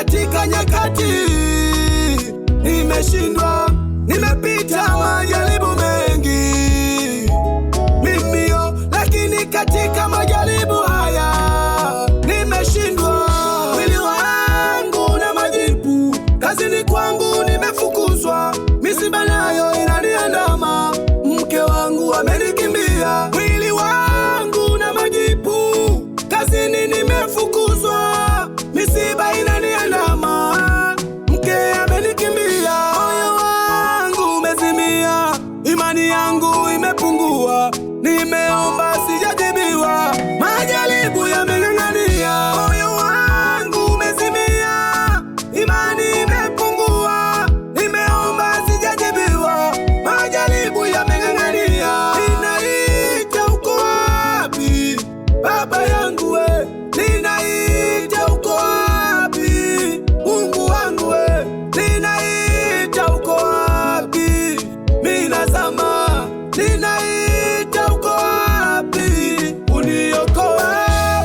katika nyakati nimeshindwa, nimepita majaribu mengi mimio, lakini katika majaribu haya nimeshindwa. Mwili wangu na majipu, kazini kwangu nimefukuzwa, misiba nayo inaniandama, mke wangu amenikimbia. Mwili wangu na majipu, kazini nimefukuzwa, misiba inaniandama, mke amenikimbia. Moyo wangu umezimia, imani yangu imepungua, nimeomba sijajibiwa, majaribu yameng'ang'ania. Moyo wangu umezimia, imani imepungua, nimeomba sijajibiwa, majaribu yameng'ang'ania. Ninaita uko wapi Baba yangu we, ninaita uko wapi Mungu wangu we, ninaita uko wapi, minazama, ninaita uko wapi uniokoe.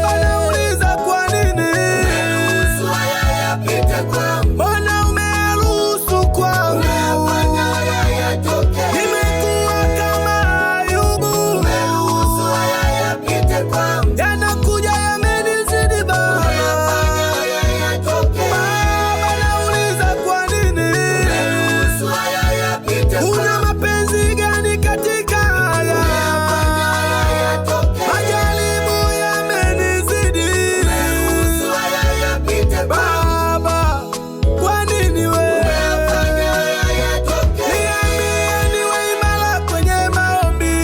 Wanauliza kwa nini umeruhusu haya yapite kwangu, mbona umeruhusu kwangu, umefanya haya yatokee. Nimekuwa kama Ayubu, umeruhusu haya yapite kwangu, yanakuja yamenizidi Baba, umefanya haya yatokee. Baba, nauliza kwa nini umeruhusu haya yapite kwangu, una mapenzi gani katika haya, umefanya haya yatokee. Majaribu yamenizidi, umeruhusu haya yapite Baba, kwa nini wewe umefanya haya yatokee. Niambie niwe imara kwenye maombi.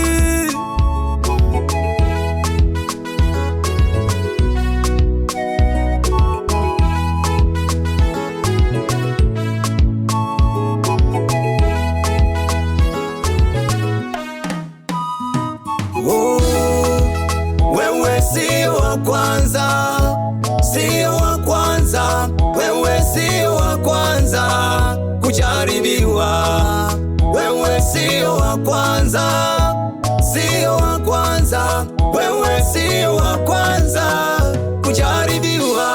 Oh, wewe sio wa kwanza, sio wa kwanza, wewe sio wa kwanza kujaribiwa, wewe sio wa kwanza, sio wa kwanza, wewe sio wa kwanza kujaribiwa.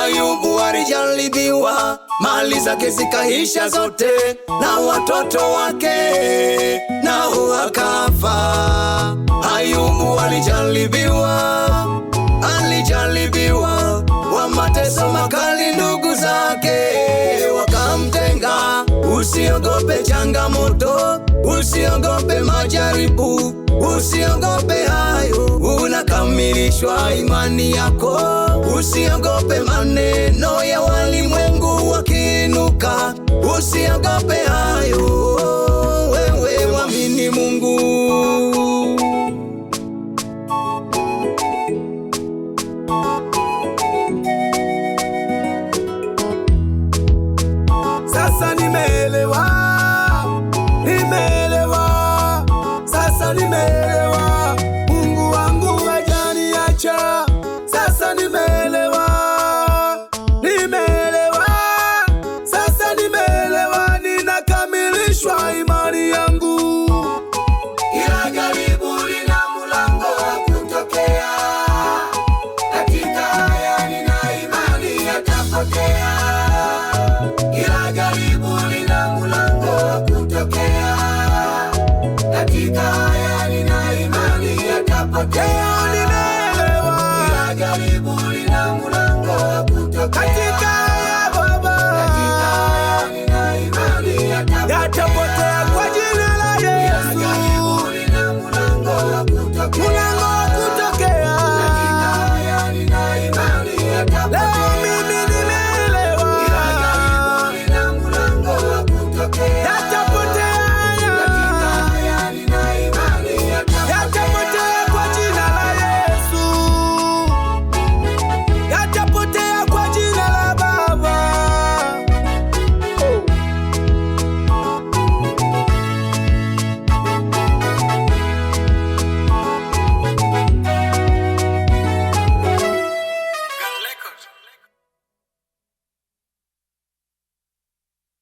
Ayubu alijaribiwa, mali zake zikaisha zote, na watoto wake nao wakafa. Ayubu alijaribiwa kwa mateso makali, ndugu zake wakamtenga. Usiogope changamoto, usiogope majaribu, usiogope hayo, unakamilishwa imani yako. Usiogope maneno ya walimwengu wakiinuka, usiogope hayo, wewe mwamini Mungu. Sasa nimeelewa, sasa nimeelewa, Mungu wangu hajaniacha. Sasa nimeelewa, sasa nimeelewa, ninakamilishwa imani yangu. Kila jaribu lina mlango wa kutokea, katika haya nina imani yatapotea. Kila jaribu lina mlango wa kutokea, katika haya nina imani yatapotea. Nimeelewa, kila jaribu